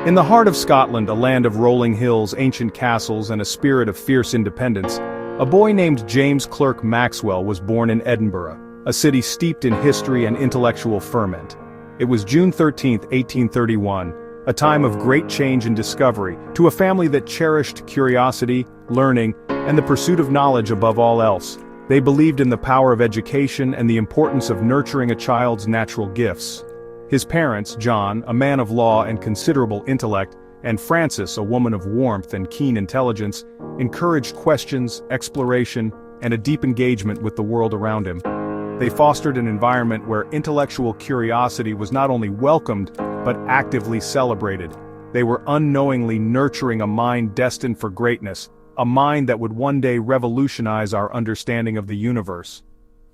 In the heart of Scotland, a land of rolling hills, ancient castles, and a spirit of fierce independence, a boy named James Clerk Maxwell was born in Edinburgh, a city steeped in history and intellectual ferment. It was June 13, 1831, a time of great change and discovery, to a family that cherished curiosity, learning, and the pursuit of knowledge above all else. They believed in the power of education and the importance of nurturing a child's natural gifts. His parents, John, a man of law and considerable intellect, and Frances, a woman of warmth and keen intelligence, encouraged questions, exploration, and a deep engagement with the world around him. They fostered an environment where intellectual curiosity was not only welcomed, but actively celebrated. They were unknowingly nurturing a mind destined for greatness, a mind that would one day revolutionize our understanding of the universe.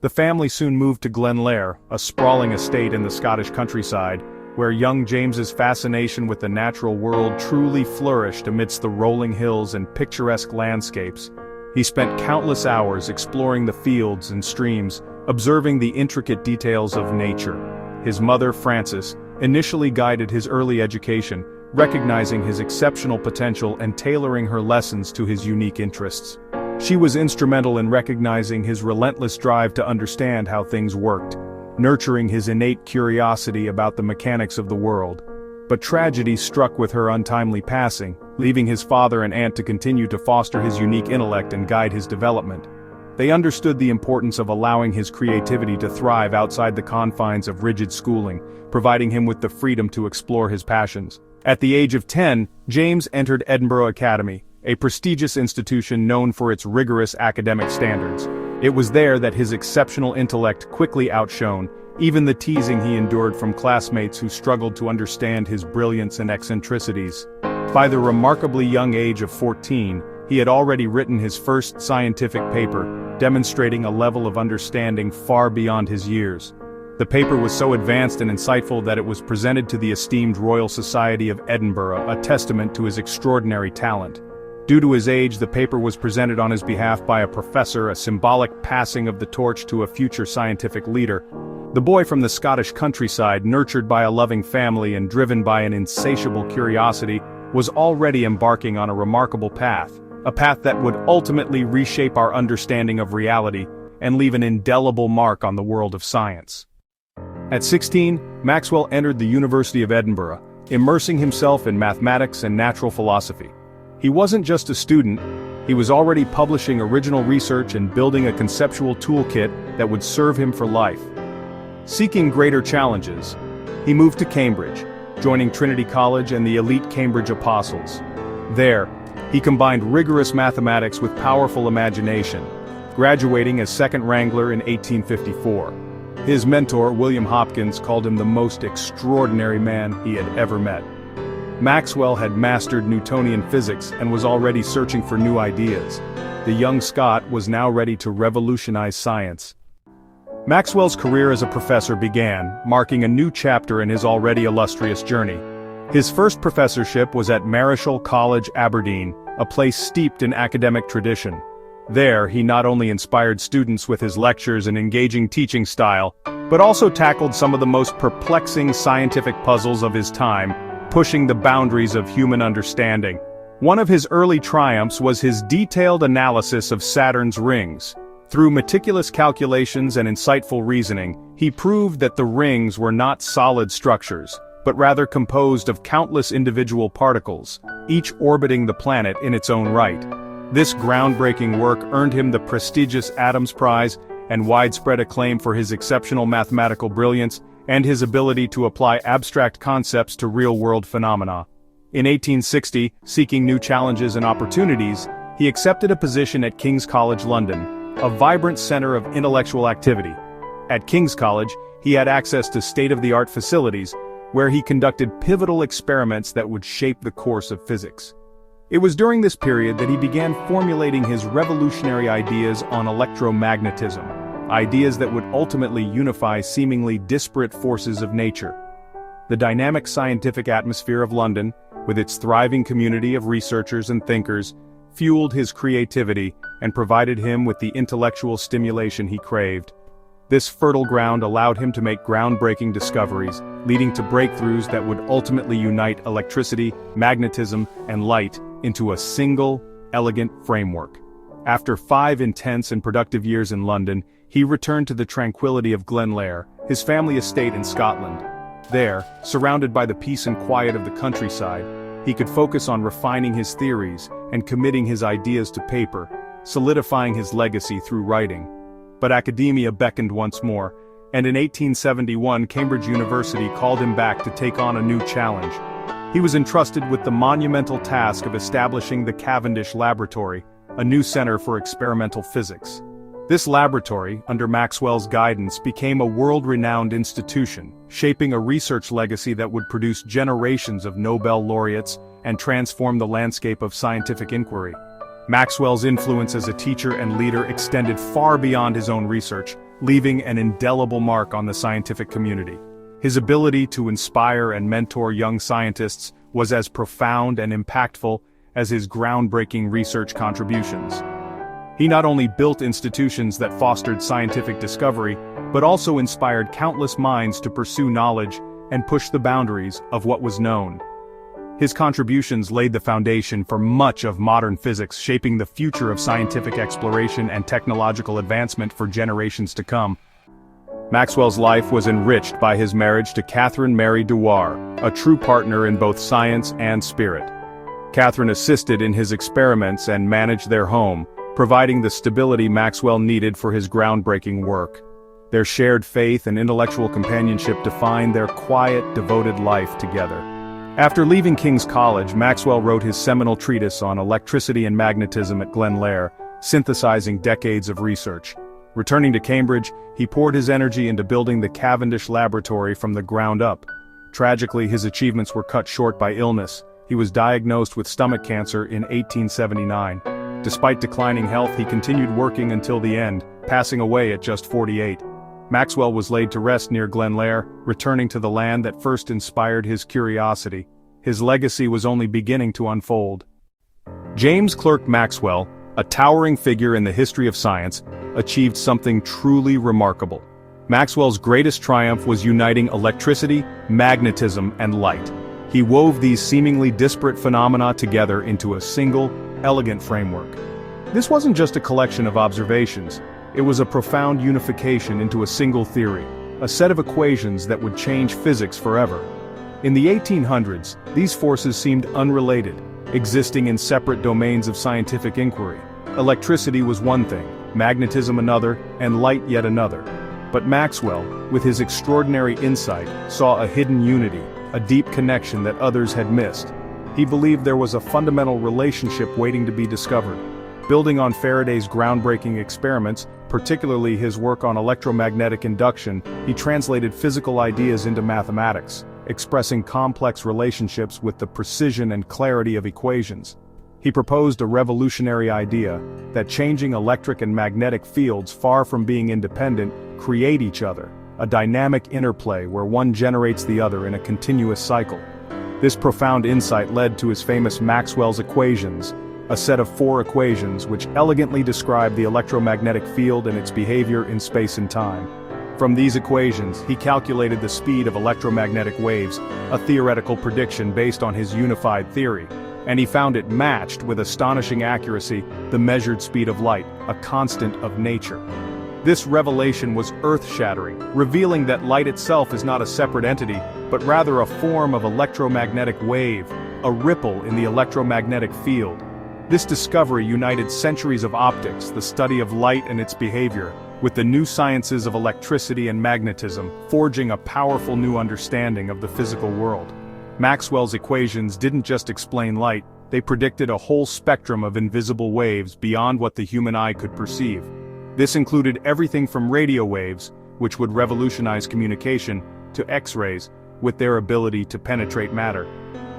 The family soon moved to Glenlair, a sprawling estate in the Scottish countryside, where young James's fascination with the natural world truly flourished amidst the rolling hills and picturesque landscapes. He spent countless hours exploring the fields and streams, observing the intricate details of nature. His mother, Frances, initially guided his early education, recognizing his exceptional potential and tailoring her lessons to his unique interests. She was instrumental in recognizing his relentless drive to understand how things worked, nurturing his innate curiosity about the mechanics of the world. But tragedy struck with her untimely passing, leaving his father and aunt to continue to foster his unique intellect and guide his development. They understood the importance of allowing his creativity to thrive outside the confines of rigid schooling, providing him with the freedom to explore his passions. At the age of 10, James entered Edinburgh Academy, a prestigious institution known for its rigorous academic standards. It was there that his exceptional intellect quickly outshone even the teasing he endured from classmates who struggled to understand his brilliance and eccentricities. By the remarkably young age of 14, he had already written his first scientific paper, demonstrating a level of understanding far beyond his years. The paper was so advanced and insightful that it was presented to the esteemed Royal Society of Edinburgh, a testament to his extraordinary talent. Due to his age, the paper was presented on his behalf by a professor, a symbolic passing of the torch to a future scientific leader. The boy from the Scottish countryside, nurtured by a loving family and driven by an insatiable curiosity, was already embarking on a remarkable path, a path that would ultimately reshape our understanding of reality and leave an indelible mark on the world of science. At 16, Maxwell entered the University of Edinburgh, immersing himself in mathematics and natural philosophy. He wasn't just a student, he was already publishing original research and building a conceptual toolkit that would serve him for life. Seeking greater challenges, he moved to Cambridge, joining Trinity College and the elite Cambridge Apostles. There, he combined rigorous mathematics with powerful imagination, graduating as second wrangler in 1854. His mentor, William Hopkins, called him the most extraordinary man he had ever met. Maxwell had mastered Newtonian physics and was already searching for new ideas. The young Scot was now ready to revolutionize science. Maxwell's career as a professor began, marking a new chapter in his already illustrious journey. His first professorship was at Marischal College, Aberdeen, a place steeped in academic tradition. There, he not only inspired students with his lectures and engaging teaching style, but also tackled some of the most perplexing scientific puzzles of his time, pushing the boundaries of human understanding. One of his early triumphs was his detailed analysis of Saturn's rings. Through meticulous calculations and insightful reasoning, he proved that the rings were not solid structures, but rather composed of countless individual particles, each orbiting the planet in its own right. This groundbreaking work earned him the prestigious Adams Prize and widespread acclaim for his exceptional mathematical brilliance and his ability to apply abstract concepts to real-world phenomena. In 1860, seeking new challenges and opportunities, he accepted a position at King's College London, a vibrant center of intellectual activity. At King's College, he had access to state-of-the-art facilities, where he conducted pivotal experiments that would shape the course of physics. It was during this period that he began formulating his revolutionary ideas on electromagnetism, ideas that would ultimately unify seemingly disparate forces of nature. The dynamic scientific atmosphere of London, with its thriving community of researchers and thinkers, fueled his creativity and provided him with the intellectual stimulation he craved. This fertile ground allowed him to make groundbreaking discoveries, leading to breakthroughs that would ultimately unite electricity, magnetism, and light into a single, elegant framework. After 5 intense and productive years in London, he returned to the tranquility of Glenlair, his family estate in Scotland. There, surrounded by the peace and quiet of the countryside, he could focus on refining his theories and committing his ideas to paper, solidifying his legacy through writing. But academia beckoned once more, and in 1871 Cambridge University called him back to take on a new challenge. He was entrusted with the monumental task of establishing the Cavendish Laboratory, a new center for experimental physics. This laboratory, under Maxwell's guidance, became a world-renowned institution, shaping a research legacy that would produce generations of Nobel laureates and transform the landscape of scientific inquiry. Maxwell's influence as a teacher and leader extended far beyond his own research, leaving an indelible mark on the scientific community. His ability to inspire and mentor young scientists was as profound and impactful as his groundbreaking research contributions. He not only built institutions that fostered scientific discovery, but also inspired countless minds to pursue knowledge and push the boundaries of what was known. His contributions laid the foundation for much of modern physics, shaping the future of scientific exploration and technological advancement for generations to come. Maxwell's life was enriched by his marriage to Catherine Mary Dewar, a true partner in both science and spirit. Catherine assisted in his experiments and managed their home, providing the stability Maxwell needed for his groundbreaking work. Their shared faith and intellectual companionship defined their quiet, devoted life together. After leaving King's College, Maxwell wrote his seminal treatise on electricity and magnetism at Glenlair, synthesizing decades of research. Returning to Cambridge, he poured his energy into building the Cavendish Laboratory from the ground up. Tragically, his achievements were cut short by illness. He was diagnosed with stomach cancer in 1879. Despite declining health, he continued working until the end, passing away at just 48. Maxwell was laid to rest near Glenlair, returning to the land that first inspired his curiosity. His legacy was only beginning to unfold. James Clerk Maxwell, a towering figure in the history of science, achieved something truly remarkable. Maxwell's greatest triumph was uniting electricity, magnetism, and light. He wove these seemingly disparate phenomena together into a single, elegant framework. This wasn't just a collection of observations. It was a profound unification into a single theory, a set of equations that would change physics forever. In the 1800s, these forces seemed unrelated, existing in separate domains of scientific inquiry. Electricity was one thing, magnetism another, and light yet another. But Maxwell, with his extraordinary insight, saw a hidden unity, a deep connection that others had missed. He believed there was a fundamental relationship waiting to be discovered. Building on Faraday's groundbreaking experiments, particularly his work on electromagnetic induction, he translated physical ideas into mathematics, expressing complex relationships with the precision and clarity of equations. He proposed a revolutionary idea, that changing electric and magnetic fields, far from being independent, create each other, a dynamic interplay where one generates the other in a continuous cycle. This profound insight led to his famous Maxwell's equations, a set of 4 equations which elegantly describe the electromagnetic field and its behavior in space and time. From these equations, he calculated the speed of electromagnetic waves, a theoretical prediction based on his unified theory, and he found it matched with astonishing accuracy the measured speed of light, a constant of nature. This revelation was earth-shattering, revealing that light itself is not a separate entity, but rather a form of electromagnetic wave, a ripple in the electromagnetic field. This discovery united centuries of optics, the study of light and its behavior, with the new sciences of electricity and magnetism, forging a powerful new understanding of the physical world. Maxwell's equations didn't just explain light, they predicted a whole spectrum of invisible waves beyond what the human eye could perceive. This included everything from radio waves, which would revolutionize communication, to X-rays, with their ability to penetrate matter.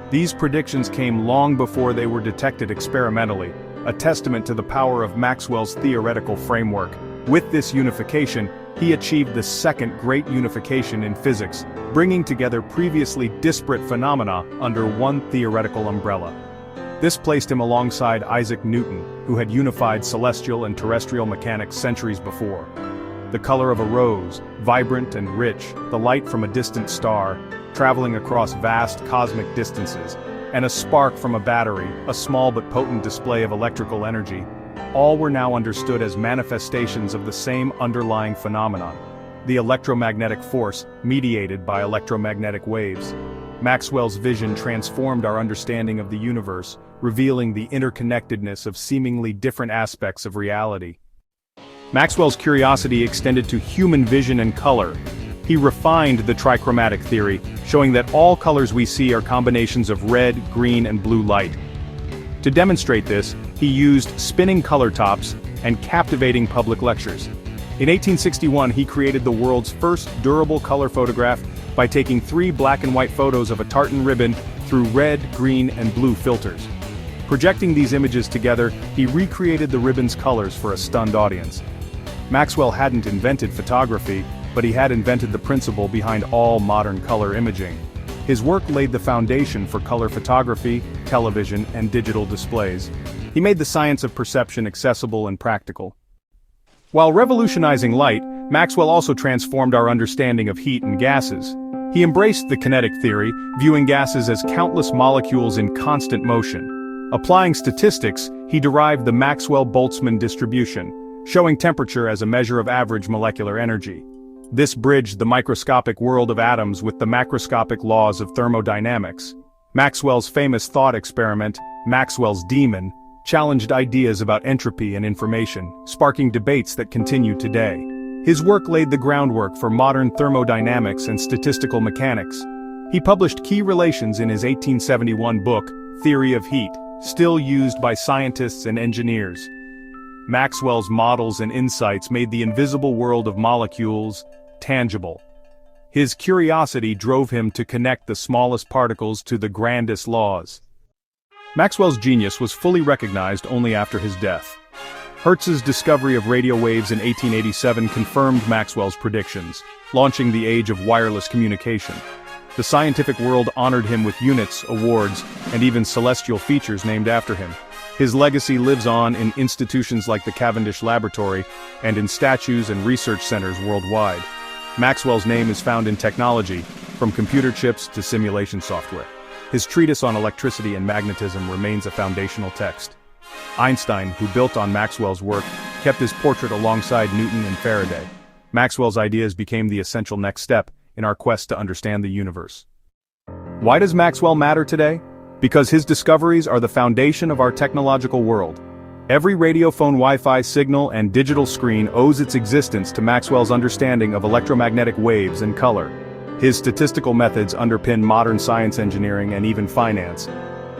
These predictions came long before they were detected experimentally, a testament to the power of Maxwell's theoretical framework. With this unification, he achieved the second great unification in physics, bringing together previously disparate phenomena under one theoretical umbrella. This placed him alongside Isaac Newton, who had unified celestial and terrestrial mechanics centuries before. the color of a rose, vibrant and rich, the light from a distant star, traveling across vast cosmic distances, and a spark from a battery, a small but potent display of electrical energy, all were now understood as manifestations of the same underlying phenomenon, the electromagnetic force mediated by electromagnetic waves. Maxwell's vision transformed our understanding of the universe, revealing the interconnectedness of seemingly different aspects of reality. Maxwell's curiosity extended to human vision and color. He refined the trichromatic theory, showing that all colors we see are combinations of red, green, and blue light. To demonstrate this, he used spinning color tops and captivating public lectures. In 1861, he created the world's first durable color photograph by taking 3 black and white photos of a tartan ribbon through red, green, and blue filters. Projecting these images together, he recreated the ribbon's colors for a stunned audience. Maxwell hadn't invented photography, but he had invented the principle behind all modern color imaging. His work laid the foundation for color photography, television, and digital displays. He made the science of perception accessible and practical. While revolutionizing light, Maxwell also transformed our understanding of heat and gases. He embraced the kinetic theory, viewing gases as countless molecules in constant motion. Applying statistics, he derived the Maxwell-Boltzmann distribution, showing temperature as a measure of average molecular energy. This bridged the microscopic world of atoms with the macroscopic laws of thermodynamics. Maxwell's famous thought experiment, Maxwell's demon, challenged ideas about entropy and information, sparking debates that continue today. His work laid the groundwork for modern thermodynamics and statistical mechanics. He published key relations in his 1871 book, Theory of Heat, still used by scientists and engineers. Maxwell's models and insights made the invisible world of molecules tangible. His curiosity drove him to connect the smallest particles to the grandest laws. Maxwell's genius was fully recognized only after his death. Hertz's discovery of radio waves in 1887 confirmed Maxwell's predictions, launching the age of wireless communication. The scientific world honored him with units, awards, and even celestial features named after him. His legacy lives on in institutions like the Cavendish Laboratory and in statues and research centers worldwide. Maxwell's name is found in technology, from computer chips to simulation software. His treatise on electricity and magnetism remains a foundational text. Einstein, who built on Maxwell's work, kept his portrait alongside Newton and Faraday. Maxwell's ideas became the essential next step in our quest to understand the universe. Why does Maxwell matter today? Because his discoveries are the foundation of our technological world. Every radiophone Wi-Fi signal and digital screen owes its existence to Maxwell's understanding of electromagnetic waves and color. His statistical methods underpin modern science engineering and even finance.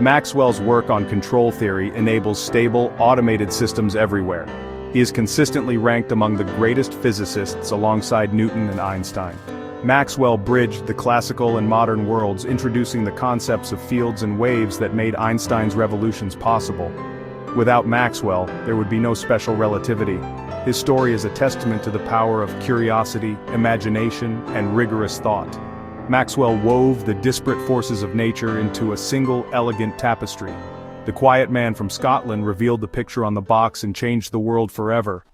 Maxwell's work on control theory enables stable, automated systems everywhere. He is consistently ranked among the greatest physicists alongside Newton and Einstein. Maxwell bridged the classical and modern worlds, introducing the concepts of fields and waves that made Einstein's revolutions possible. Without Maxwell, there would be no special relativity. His story is a testament to the power of curiosity, imagination, and rigorous thought. Maxwell wove the disparate forces of nature into a single, elegant tapestry. The quiet man from Scotland revealed the picture on the box and changed the world forever.